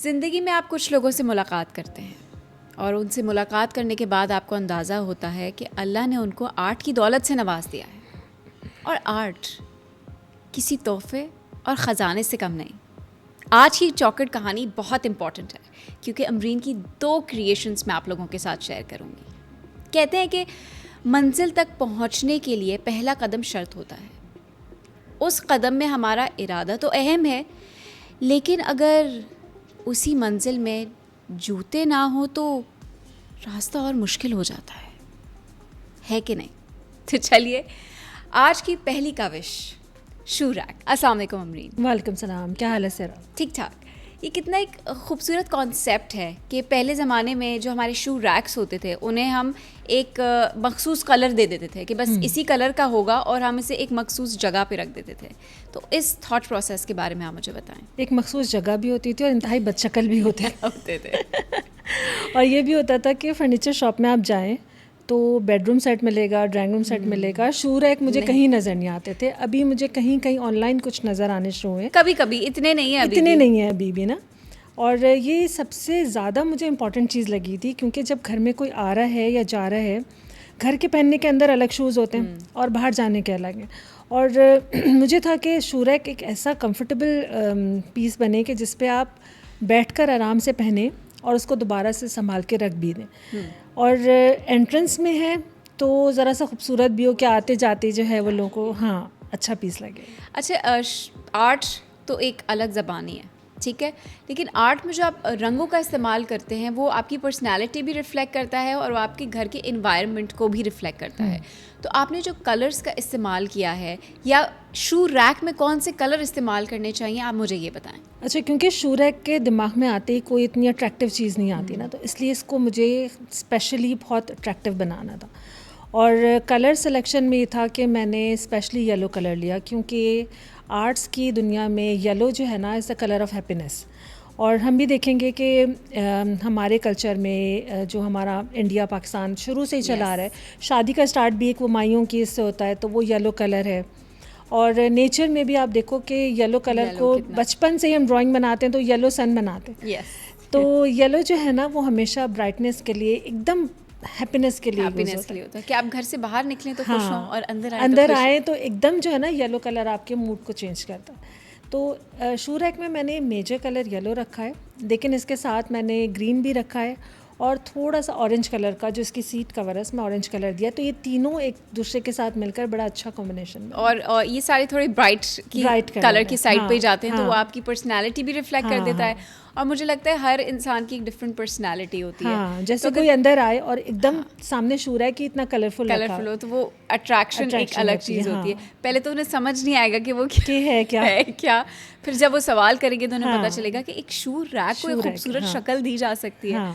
ज़िंदगी में आप कुछ लोगों से मुलाकात करते हैं और उनसे मुलाकात करने के बाद आपको अंदाज़ा होता है कि अल्लाह ने उनको आर्ट की दौलत से नवाज दिया है और आर्ट किसी तोहफे और ख़जाने से कम नहीं। आज की चौकट कहानी बहुत इम्पॉर्टेंट है क्योंकि अमरीन की 2 क्रिएशंस मैं आप लोगों के साथ शेयर करूँगी। कहते हैं कि मंजिल तक पहुँचने के लिए पहला कदम शर्त होता है। उस कदम में हमारा इरादा तो अहम है, लेकिन अगर उसी मंजिल में जूते ना हो तो रास्ता और मुश्किल हो जाता है कि नहीं? तो चलिए आज की पहली काविश, शू रैक। अस्सलाम वालेकुम अमरीन। वालेकुम सलाम, क्या हाल है सर? ठीक ठाक। ये कितना एक खूबसूरत कॉन्सेप्ट है कि पहले ज़माने में जो हमारे शू रैक्स होते थे उन्हें हम एक मखसूस कलर दे देते थे कि बस इसी कलर का होगा और हम इसे एक मखसूस जगह पे रख देते थे। तो इस थॉट प्रोसेस के बारे में आप मुझे बताएं। एक मखसूस जगह भी होती थी और इंतहाई बदशक्ल भी होते थे और ये भी होता था कि फर्नीचर शॉप में आप जाएं तो बेडरूम सेट मिलेगा, ड्राइंग रूम सेट मिलेगा, शू रैक मुझे कहीं नज़र नहीं आते थे। अभी मुझे कहीं कहीं ऑनलाइन कुछ नज़र आने शुरू हुए, कभी कभी, इतने नहीं है अभी भी ना। और ये सबसे ज़्यादा मुझे इम्पॉर्टेंट चीज़ लगी थी क्योंकि जब घर में कोई आ रहा है या जा रहा है, घर के पहनने के अंदर अलग शूज़ होते हैं और बाहर जाने के अलग हैं। और मुझे था कि शू रैक एक ऐसा कंफर्टेबल पीस बने कि जिस पे आप बैठकर आराम से पहने और उसको दोबारा से संभाल के रख भी दें। और एंट्रेंस में है तो ज़रा सा खूबसूरत भी हो कि आते जाते जो है वो लोगों को अच्छा पीस लगे। अच्छा, आर्ट तो एक अलग ज़बानी है, ठीक है, लेकिन आर्ट में जो आप रंगों का इस्तेमाल करते हैं वो आपकी पर्सनैलिटी भी रिफ़्लेक्ट करता है और वो आपके घर के इन्वायरमेंट को भी रिफ़्लेक्ट करता है। तो आपने जो कलर्स का इस्तेमाल किया है या शू रैक में कौन से कलर इस्तेमाल करने चाहिए, आप मुझे ये बताएं। अच्छा, क्योंकि शू रैक के दिमाग में आते ही कोई इतनी अट्रैक्टिव चीज़ नहीं आती ना, तो इसलिए इसको मुझे स्पेशली बहुत अट्रैक्टिव बनाना था। और कलर सिलेक्शन में ये था कि मैंने स्पेशली येलो कलर लिया क्योंकि आर्ट्स की दुनिया में येलो जो है ना is the colour of happiness. और हम भी देखेंगे कि हमारे कल्चर में जो हमारा इंडिया पाकिस्तान शुरू से ही चला आ रहा है, शादी का स्टार्ट भी एक वो माइयों की इससे होता है, तो वो येलो कलर है। और नेचर में भी आप देखो कि येलो कलर को बचपन से ही हम ड्राइंग बनाते हैं तो येलो सन बनाते हैं। तो येलो जो है ना वो हमेशा ब्राइटनेस के लिए, एकदम हैप्पीनेस के लिए होता है कि आप घर से बाहर निकलें तो खुश हों और अंदर आए तो एकदम जो है ना येलो कलर आपके मूड को चेंज करता है। तो शू रैक में मैंने मेजर कलर येलो रखा है, लेकिन इसके साथ मैंने ग्रीन भी रखा है और थोड़ा सा ऑरेंज कलर का जो इसकी सीट कवर है उसमें ऑरेंज कलर दिया। तो ये तीनों एक दूसरे के साथ मिलकर बड़ा अच्छा कॉम्बिनेशन। और ये सारे थोड़े ब्राइट कलर की साइड पे जाते हैं तो वो आपकी पर्सनालिटी भी रिफ्लेक्ट कर देता है। और मुझे लगता है हर इंसान की एक डिफरेंट पर्सनालिटी होती है। जैसे कोई अंदर आए और एकदम सामने शू रैक कि इतना कलरफुल हो तो वो अट्रैक्शन एक अलग चीज़ होती है। पहले तो उन्हें समझ नहीं आएगा कि वो है क्या। फिर जब वो सवाल करेंगे तो उन्हें पता चलेगा कि एक शू रैक को एक खूबसूरत शक्ल दी जा सकती है।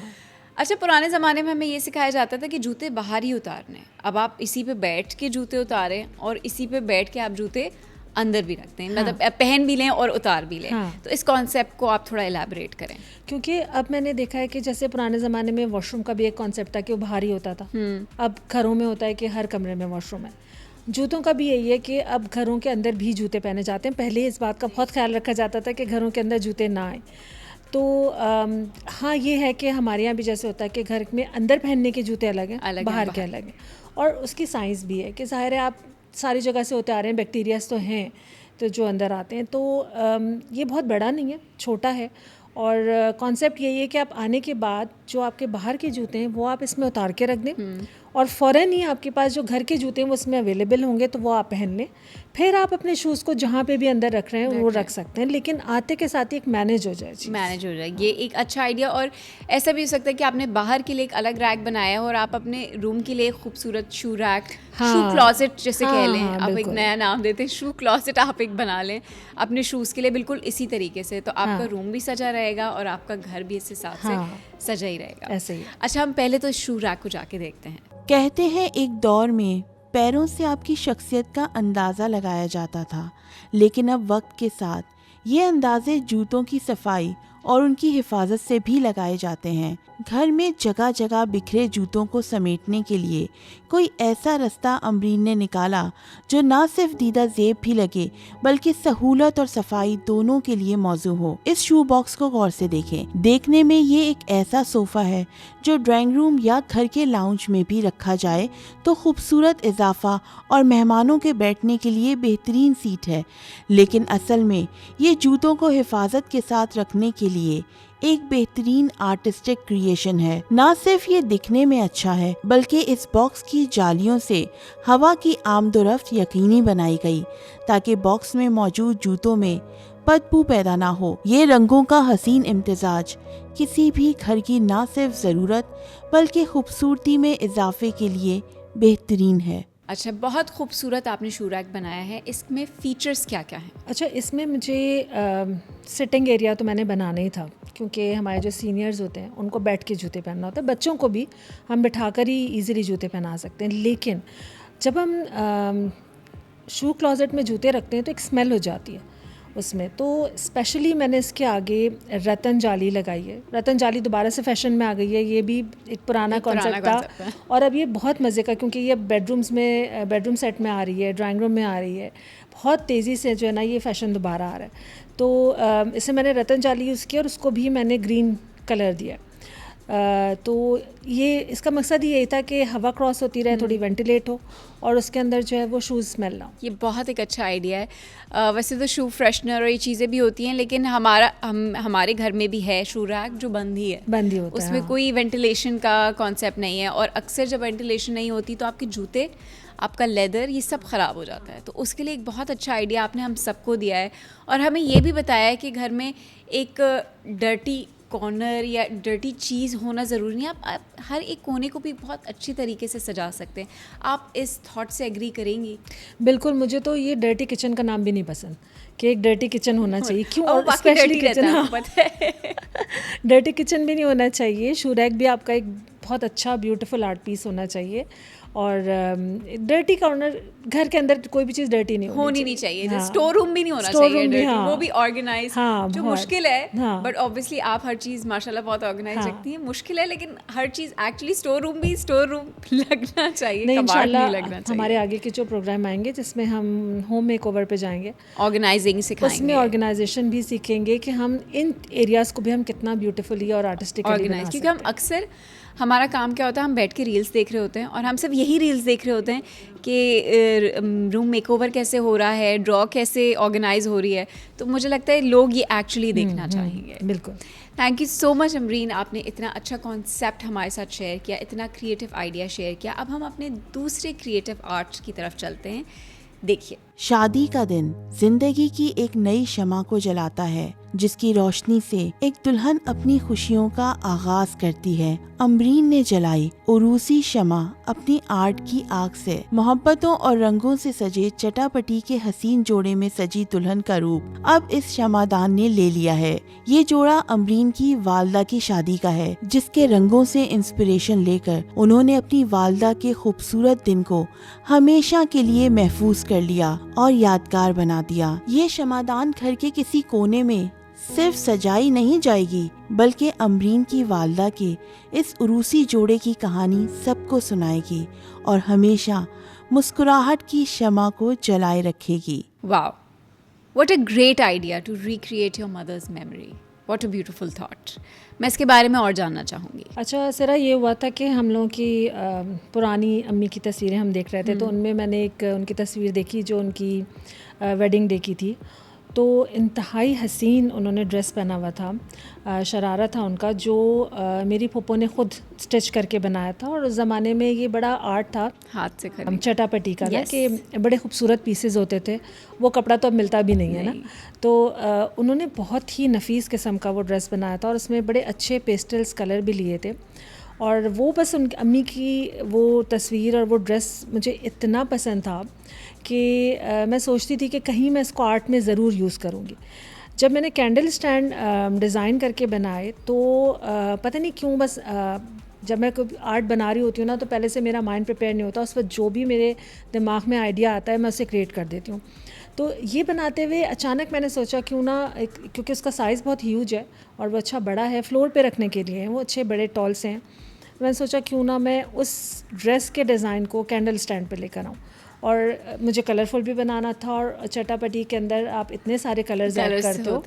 अच्छा, पुराने ज़माने में हमें ये सिखाया जाता था कि जूते बाहर ही उतारने। अब आप इसी पे बैठ के जूते उतारें और इसी पे बैठ के आप जूते अंदर भी रखते हैं, मतलब पहन भी लें और उतार भी लें। तो इस कॉन्सेप्ट को आप थोड़ा एलैबोरेट करें। क्योंकि अब मैंने देखा है कि जैसे पुराने ज़माने में वॉशरूम का भी एक कॉन्सेप्ट था कि वो बाहर ही होता था। अब घरों में होता है कि हर कमरे में वॉशरूम है। जूतों का भी यही है कि अब घरों के अंदर भी जूते पहने जाते हैं। पहले इस बात का बहुत ख्याल रखा जाता था कि घरों के अंदर जूते ना आए। तो ये है कि हमारे यहाँ भी जैसे होता है कि घर में अंदर पहनने के जूते अलग हैं, बाहर के अलग हैं। और उसकी साइंस भी है कि ज़ाहिर है आप सारी जगह से होते आ रहे हैं, बैक्टीरियाज तो हैं तो जो अंदर आते हैं। तो ये बहुत बड़ा नहीं है, छोटा है। और कॉन्सेप्ट यही है कि आप आने के बाद जो आपके बाहर के जूते हैं वो आप इसमें उतार के रख दें और फ़ौरन ही आपके पास जो घर के जूते हैं वो उसमें अवेलेबल होंगे तो वो आप पहन लें। फिर आप अपने शूज़ को जहाँ पे भी अंदर रख रहे हैं वो रख सकते हैं, लेकिन आते के साथ ही एक मैनेज हो जाए। ये एक अच्छा आइडिया। और ऐसा भी हो सकता है कि आपने बाहर के लिए एक अलग रैक बनाया है और आप अपने रूम के लिए एक खूबसूरत शू रैक, शू क्लॉसेट जैसे कह लें, आप एक नया नाम देते हैं, शू क्लॉसेट आप एक बना लें अपने शूज़ के लिए बिल्कुल इसी तरीके से। तो आपका रूम भी सजा रहेगा और आपका घर भी इस हिसाब से सजा ही रहेगा। ऐसे ही। अच्छा, हम पहले तो शू रैक को जाके देखते हैं। कहते हैं एक दौर में पैरों से आपकी शख्सियत का अंदाज़ा लगाया जाता था, लेकिन अब वक्त के साथ ये अंदाज़े जूतों की सफाई और उनकी हिफाजत से भी लगाए जाते हैं। घर में जगह जगह बिखरे जूतों को समेटने के लिए कोई ऐसा रास्ता अमरीन ने निकाला जो ना सिर्फ दीदा जेब भी लगे बल्कि सहूलत और सफाई दोनों के लिए मौजू हो। इस शू बॉक्स को गौर से देखें। देखने में ये एक ऐसा सोफा है जो ड्राइंग रूम या घर के लाउंज में भी रखा जाए तो खूबसूरत इजाफा और मेहमानों के बैठने के लिए बेहतरीन सीट है, लेकिन असल में ये जूतों को हिफाजत के साथ रखने के लिए एक बेहतरीन आर्टिस्टिक क्रिएशन है। ना सिर्फ ये दिखने में अच्छा है बल्कि इस बॉक्स की जालियों से हवा की आमदोरफ्त यकीनी बनाई गई ताकि बॉक्स में मौजूद जूतों में बदबू पैदा ना हो। ये रंगों का हसीन इम्तिजाज किसी भी घर की ना सिर्फ ज़रूरत बल्कि खूबसूरती में इजाफे के लिए बेहतरीन है। अच्छा, बहुत खूबसूरत आपने शू रैक बनाया है। इसमें फीचर्स क्या क्या हैं? अच्छा, इसमें मुझे सिटिंग एरिया तो मैंने बनाना ही था क्योंकि हमारे जो सीनियर्स होते हैं उनको बैठ के जूते पहनना होता है। बच्चों को भी हम बिठाकर ही इजीली जूते पहना सकते हैं, लेकिन जब हम शू क्लोजेट में जूते रखते हैं तो एक स्मेल हो जाती है उसमें। तो स्पेशली मैंने इसके आगे रतन जाली लगाई है। रतन जाली दोबारा से फैशन में आ गई है, ये भी एक पुराना कॉन्सेप्ट था और अब ये बहुत मज़े का, क्योंकि ये बेडरूम सेट में आ रही है, ड्राइंग रूम में आ रही है, बहुत तेज़ी से जो है ना ये फ़ैशन दोबारा आ रहा है। तो इसे मैंने रतन जाली यूज़ किया और उसको भी मैंने ग्रीन कलर दिया। तो ये इसका मकसद ये था कि हवा क्रॉस होती रहे, थोड़ी वेंटिलेट हो और उसके अंदर जो है वो शूज़ स्मेल ना हो। ये बहुत एक अच्छा आइडिया है। वैसे तो शू फ्रेशनर और ये चीज़ें भी होती हैं, लेकिन हमारे घर में भी है शू रैक जो बंद ही है, बंद ही होता है। उसमें हाँ। कोई वेंटिलेशन का कॉन्सेप्ट नहीं है और अक्सर जब वेंटिलेशन नहीं होती तो आपके जूते, आपका लेदर, ये सब ख़राब हो जाता है। तो उसके लिए एक बहुत अच्छा आइडिया आपने हम सबको दिया है और हमें ये भी बताया है कि घर में एक डर्टी कॉर्नर या डर्टी चीज़ होना ज़रूरी नहीं है। आप हर एक कोने को भी बहुत अच्छी तरीके से सजा सकते हैं। आप इस थॉट से एग्री करेंगी? बिल्कुल, मुझे तो ये डर्टी किचन का नाम भी नहीं पसंद कि एक डर्टी किचन होना चाहिए। क्यों? और स्पेशली किचन, हाँ, पता है। डर्टी किचन भी नहीं होना चाहिए। शू रैक भी आपका एक बहुत अच्छा ब्यूटीफुल आर्ट पीस होना चाहिए और डर्टी कॉर्नर, घर के अंदर कोई भी चीज़ डर्टी नहीं होनी चाहिए। हाँ। स्टोर रूम भी नहीं होना स्टोर चाहिए रूम भी, dirty, हाँ। वो भी ऑर्गेनाइज, हाँ, जो बहुत। मुश्किल है। हाँ। बट ऑब्वियसली आप हर चीज़ माशाल्लाह बहुत ऑर्गेनाइज हाँ। रखती हैं। मुश्किल है, लेकिन हर चीज़ एक्चुअली स्टोर रूम भी स्टोर रूम लगना चाहिए, नहीं, कबाड़ नहीं इंशाल्लाह लगना चाहिए। हमारे आगे के जो प्रोग्राम आएंगे जिसमें हम होम मेकओवर पे जाएंगे, ऑर्गेनाइजिंग उसमें सिखाएंगे, ऑर्गेनाइजेशन भी सीखेंगे कि हम इन एरियाज़ को भी हम कितना ब्यूटीफुली और आर्टिस्टिकली ऑर्गेनाइज। बना क्योंकि हम सकते हैं। अक्सर, हमारा काम क्या होता है, हम बैठ के रील्स देख रहे होते हैं और हम सिर्फ यही रील्स देख रहे होते हैं कि रूम मेकओवर कैसे हो रहा है, ड्रॉ कैसे ऑर्गेनाइज हो रही है। तो मुझे लगता है लोग ये एक्चुअली देखना चाहेंगे। बिल्कुल। Thank you so much Amreen, आपने इतना अच्छा कॉन्सेप्ट हमारे साथ शेयर किया, इतना क्रिएटिव आइडिया शेयर किया। अब हम अपने दूसरे क्रिएटिव आर्ट की तरफ चलते हैं। देखिए, शादी का दिन जिंदगी की एक नई शमा को जलाता है, जिसकी रोशनी से एक दुल्हन अपनी खुशियों का आगाज करती है। अमरीन ने जलाई उरूसी शमा अपनी आर्ट की आग से। मोहब्बतों और रंगों से सजे चटापटी के हसीन जोड़े में सजी दुल्हन का रूप अब इस शमादान ने ले लिया है। ये जोड़ा अमरीन की वालदा की शादी का है, जिसके रंगों से इंस्पिरेशन लेकर उन्होंने अपनी वालदा के खूबसूरत दिन को हमेशा के लिए महफूज कर लिया और यादगार बना दिया। ये शमादान घर के किसी कोने में सिर्फ सजाई नहीं जाएगी, बल्कि अमरीन की वालदा के इस उरूसी जोड़े की कहानी सबको सुनाएगी और हमेशा मुस्कुराहट की शमा को जलाए रखेगी। Wow, what a great idea to recreate your mother's memory. What a beautiful thought. मैं इसके बारे में और जानना चाहूँगी। अच्छा, सरा ये हुआ था कि हम लोगों की पुरानी अम्मी की तस्वीरें हम देख रहे थे, तो उनमें मैंने एक उनकी तस्वीर देखी जो उनकी वेडिंग डे की थी। तो इंतहाई हसीन उन्होंने ड्रेस पहना हुआ था, शरारा था उनका, जो मेरी फूफो ने ख़ुद स्टिच करके बनाया था। और उस ज़माने में ये बड़ा आर्ट था, हाथ से खरीद, चटापटी का ना, Yes. कि बड़े खूबसूरत पीसेस होते थे। वो कपड़ा तो अब मिलता भी नहीं है ना। तो उन्होंने बहुत ही नफीस किस्म का वो ड्रेस बनाया था और उसमें बड़े अच्छे पेस्टल्स कलर भी लिए थे। और वो बस उनकी अम्मी की वो तस्वीर और वो ड्रेस मुझे इतना पसंद था कि मैं सोचती थी कि कहीं मैं इसको आर्ट में ज़रूर यूज़ करूँगी। जब मैंने कैंडल स्टैंड डिज़ाइन करके बनाए तो पता नहीं क्यों बस जब मैं कोई आर्ट बना रही होती हूँ ना, तो पहले से मेरा माइंड प्रिपेयर नहीं होता, उस वक्त जो भी मेरे दिमाग में आइडिया आता है मैं उसे क्रिएट कर देती हूँ। तो ये बनाते हुए अचानक मैंने सोचा क्यों ना क्योंकि उसका साइज़ बहुत ह्यूज है और वो अच्छा बड़ा है, फ्लोर पे रखने के लिए है, वो अच्छे बड़े टॉल से हैं। मैंने सोचा क्यों ना मैं उस ड्रेस के डिज़ाइन को कैंडल स्टैंड पे लेकर आऊँ, और मुझे कलरफुल भी बनाना था, और चटापटी के अंदर आप इतने सारे कलर्स ऐड करते हो,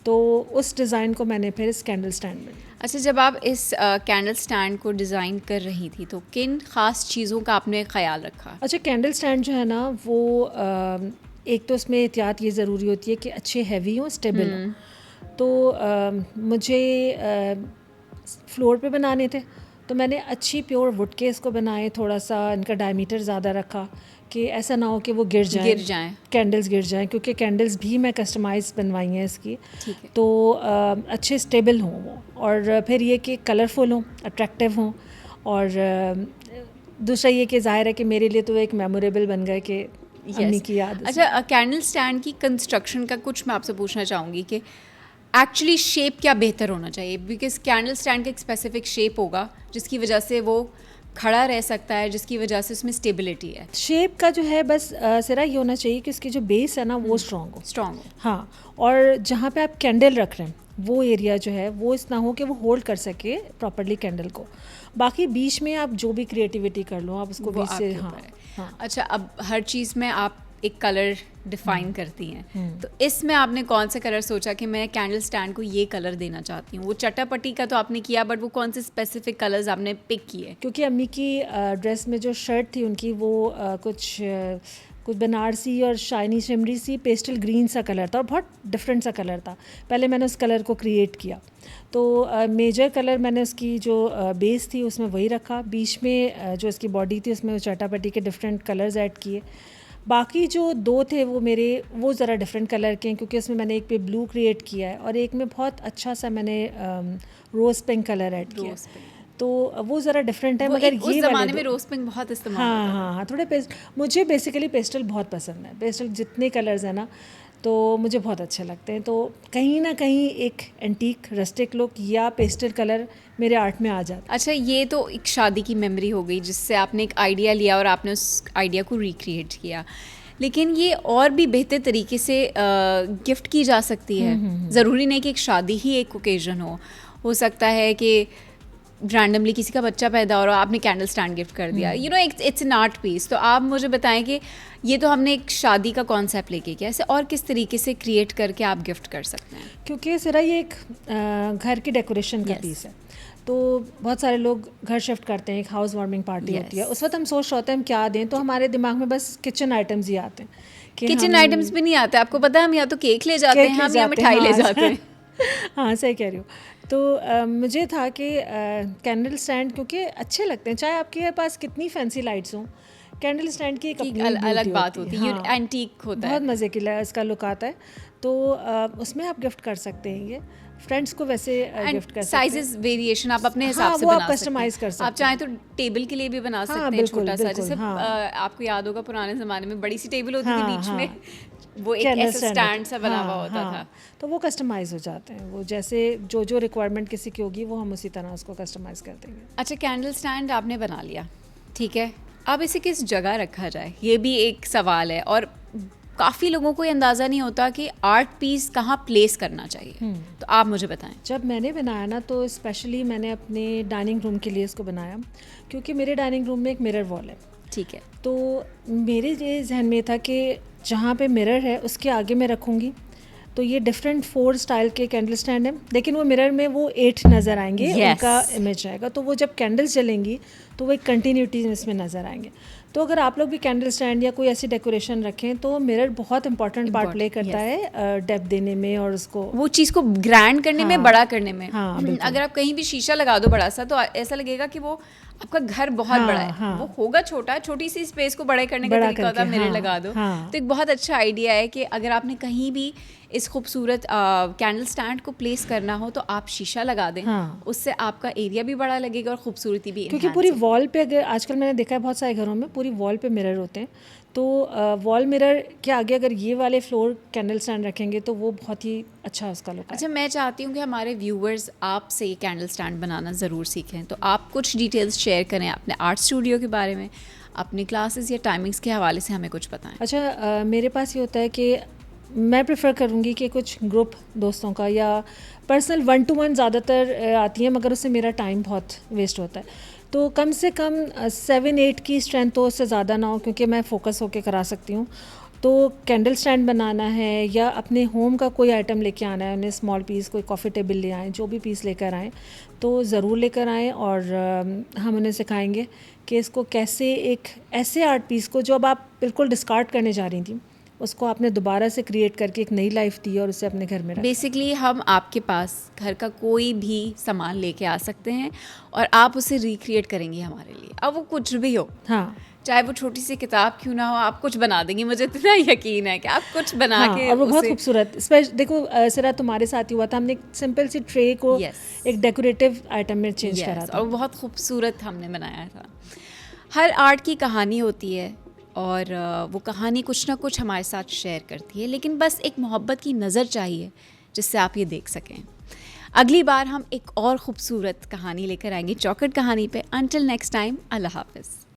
तो उस डिज़ाइन को मैंने फिर इस कैंडल स्टैंड में। अच्छा, जब आप इस कैंडल स्टैंड को डिज़ाइन कर रही थी तो किन ख़ास चीज़ों का आपने ख्याल रखा? अच्छा, कैंडल स्टैंड जो है ना वो एक तो उसमें एहतियात ये ज़रूरी होती है कि अच्छे हैवी हों, स्टेबल हों। तो मुझे फ्लोर पे बनाने थे, तो मैंने अच्छी प्योर वुड के इसको बनाए, थोड़ा सा इनका डायमीटर ज़्यादा रखा कि ऐसा ना हो कि वो गिर जाएं, कैंडल्स गिर जाएं, क्योंकि कैंडल्स भी मैं कस्टमाइज बनवाई हैं इसकी। तो अच्छे स्टेबल हों वो, और फिर ये कि कलरफुल हों, अट्रैक्टिव हों, और दूसरा ये कि ज़ाहिर है कि मेरे लिए तो एक मेमोरेबल बन गए कि अम्मी की याद। अच्छा, कैंडल स्टैंड की कंस्ट्रक्शन का कुछ मैं आपसे पूछना चाहूँगी कि एक्चुअली शेप क्या बेहतर होना चाहिए, बिकॉज कैंडल स्टैंड का एक स्पेसिफिक शेप होगा जिसकी वजह से वो खड़ा रह सकता है, जिसकी वजह से उसमें स्टेबिलिटी है। शेप का जो है बस सिरा ये होना चाहिए कि इसकी जो बेस है ना वो स्ट्रॉन्ग हो। हाँ, और जहाँ पे आप कैंडल रख रहे हैं वो एरिया जो है वो इतना हो कि वो होल्ड कर सके प्रॉपरली कैंडल को। बाकी बीच में आप जो भी क्रिएटिविटी कर लो आप उसको बीच से। हाँ। अच्छा, अब हर चीज़ में आप एक कलर डिफाइन करती हैं, तो इसमें आपने कौन सा कलर सोचा कि मैं कैंडल स्टैंड को ये कलर देना चाहती हूँ? वो चटापटी का तो आपने किया, बट वो कौन से स्पेसिफिक कलर्स आपने पिक किए? क्योंकि अम्मी की ड्रेस में जो शर्ट थी उनकी वो कुछ बनारसी और शाइनी शिमरी सी पेस्टल ग्रीन सा कलर था, और बहुत डिफरेंट सा कलर था। पहले मैंने उस कलर को क्रिएट किया, तो मेजर कलर मैंने उसकी जो बेस थी उसमें वही रखा, बीच में जो उसकी बॉडी थी उसमें चटापटी के डिफरेंट कलर्स ऐड किए। बाकी जो दो थे वो ज़रा डिफरेंट कलर के हैं, क्योंकि उसमें मैंने एक पे ब्लू क्रिएट किया है और एक में बहुत अच्छा सा मैंने रोज़ पिंक कलर ऐड किया, तो वो ज़रा डिफरेंट है। मगर उस ज़माने में रोज़ पिंक बहुत इस्तेमाल होता था। हाँ, थोड़े मुझे बेसिकली पेस्टल बहुत पसंद है। पेस्टल जितने कलर्स हैं ना तो मुझे बहुत अच्छे लगते हैं, तो कहीं ना कहीं एक एंटीक रस्टिक लुक या पेस्टल कलर मेरे आर्ट में आ जाता है। अच्छा, ये तो एक शादी की मेमोरी हो गई जिससे आपने एक आइडिया लिया और आपने उस आइडिया को रिक्रिएट किया, लेकिन ये और भी बेहतर तरीके से गिफ्ट की जा सकती है। ज़रूरी नहीं कि एक शादी ही एक ओकेजन हो सकता है कि रैंडमली किसी का बच्चा पैदा हो रहा है, आपने कैंडल स्टैंड गिफ्ट कर दिया, you know, it's an art piece. तो आप मुझे बताएं कि ये तो हमने एक शादी का कॉन्सेप्ट लेके किया, ऐसे और किस तरीके से क्रिएट करके आप गिफ्ट कर सकते हैं? क्योंकि सिरा ये एक घर की डेकोरेशन का पीस है, तो बहुत सारे लोग घर शिफ्ट करते हैं, एक हाउस वार्मिंग पार्टी होती है, उस वक्त हम सोच रहे होते हैं हम क्या दें, तो हमारे दिमाग में बस किचन आइटम्स ही आते हैं। किचन आइटम्स भी नहीं आते, आपको पता है, हम या तो केक ले जाते हैं, हम या मिठाई ले जाते हैं। हाँ, सही कह रही हो। तो मुझे था कि कैंडल स्टैंड क्योंकि अच्छे लगते हैं, चाहे आपके पास कितनी फैंसी लाइट्स हों, कैंडल स्टैंड की एक अपनी अलग बात होती है, एंटीक होता है, बहुत मज़े की इसका लुक आता है, तो उसमें आप गिफ्ट कर सकते हैं। ये फ्रेंड्स को वैसे गिफ्ट कर सकते हैं। साइजेस वेरिएशन आप अपने हिसाब से बना कस्टमाइज कर सकते हैं। आप चाहें तो टेबल के लिए भी बना सकते हैं, छोटा सा, जैसे आपको याद होगा पुराने ज़माने में बड़ी सी टेबल होती थी, बीच में वो एक ऐसा स्टैंड सा बना हुआ होता था, तो वो कस्टमाइज हो जाते हैं। वो जैसे जो रिक्वायरमेंट किसी की होगी वो हम उसी तरह उसको कस्टमाइज कर देंगे। अच्छा, कैंडल स्टैंड आपने बना लिया, ठीक है, अब इसे किस जगह रखा जाए, ये भी एक सवाल है, और काफ़ी लोगों को ये अंदाज़ा नहीं होता कि आर्ट पीस कहाँ प्लेस करना चाहिए, तो आप मुझे बताएं। जब मैंने बनाया ना तो स्पेशली मैंने अपने डाइनिंग रूम के लिए इसको बनाया, क्योंकि मेरे डाइनिंग रूम में एक मिरर वॉल है, ठीक है, तो मेरे ये जहन में था कि जहाँ पे मिरर है उसके आगे मैं रखूँगी, तो ये डिफरेंट 4 स्टाइल के कैंडल स्टैंड हैं, लेकिन वो मिरर में वो 8 नज़र आएंगे, उनका इमेज आएगा, तो वो जब कैंडल्स जलेंगी तो वो एक कंटिन्यूटी इसमें नज़र आएंगे। तो अगर आप लोग भी कैंडल स्टैंड या कोई ऐसी डेकोरेशन रखें तो मिरर बहुत इंपॉर्टेंट पार्ट प्ले करता है डेप्थ देने में और उसको वो चीज़ को ग्रैंड करने में, बड़ा करने में। अगर आप कहीं भी शीशा लगा दो बड़ा सा तो ऐसा लगेगा कि वो आपका घर बहुत बड़ा है, वो होगा छोटा, छोटी सी स्पेस को बड़ा करने का तरीका होता है मिरर लगा दो। तो एक बहुत अच्छा आइडिया है कि अगर आपने कहीं भी इस खूबसूरत कैंडल स्टैंड को प्लेस करना हो तो आप शीशा लगा दें, हाँ। उससे आपका एरिया भी बड़ा लगेगा और खूबसूरती भी क्योंकि enhance पूरी होगी। वॉल पे, अगर आजकल मैंने देखा है बहुत सारे घरों में पूरी वॉल पे मिरर होते हैं, तो वॉल मिरर के आगे अगर ये वाले फ्लोर कैंडल स्टैंड रखेंगे तो वो बहुत ही अच्छा उसका लुक है। अच्छा, मैं चाहती हूँ कि हमारे व्यूवर्स आपसे ये कैंडल स्टैंड बनाना ज़रूर सीखें, तो आप कुछ डिटेल्स शेयर करें अपने आर्ट स्टूडियो के बारे में, अपनी क्लासेस या टाइमिंग्स के हवाले से हमें कुछ बताएं। अच्छा, मेरे पास ये होता है कि मैं प्रेफर करूँगी कि कुछ ग्रुप दोस्तों का या पर्सनल 1-to-1 ज़्यादातर आती है, मगर उससे मेरा टाइम बहुत वेस्ट होता है। तो कम से कम 7-8 की स्ट्रेंथ तो उससे ज़्यादा ना हो, क्योंकि मैं फोकस होके करा सकती हूँ। तो कैंडल स्टैंड बनाना है या अपने होम का कोई आइटम लेके आना है, उन्हें स्मॉल पीस, कोई कॉफ़ी टेबल ले आएँ, जो भी पीस लेकर आएँ तो ज़रूर लेकर आएँ, और हम उन्हें सिखाएंगे कि इसको कैसे एक ऐसे आर्ट पीस को जो अब आप बिल्कुल डिस्कार्ड करने जा रही थी, उसको आपने दोबारा से क्रिएट करके एक नई लाइफ दी और उसे अपने घर में रखा। बेसिकली हम आपके पास घर का कोई भी सामान लेके आ सकते हैं और आप उसे रिक्रिएट करेंगी हमारे लिए, अब वो कुछ भी हो, हाँ चाहे वो छोटी सी किताब क्यों ना हो, आप कुछ बना देंगी, मुझे इतना यकीन है कि आप कुछ बना हाँ, के और वो बहुत उसे- खूबसूरत। देखो सिरा, तुम्हारे साथ ही हुआ था, हमने एक सिंपल सी ट्रे को Yes. एक डेकोरेटिव आइटम में चेंज करा Yes, था। और बहुत खूबसूरत हमने बनाया था। हर आर्ट की कहानी होती है और वो कहानी कुछ ना कुछ हमारे साथ शेयर करती है, लेकिन बस एक मोहब्बत की नज़र चाहिए जिससे आप ये देख सकें। अगली बार हम एक और खूबसूरत कहानी लेकर आएंगे चौखट कहानी पे। अंटिल नेक्स्ट टाइम, अल्लाह हाफिज़।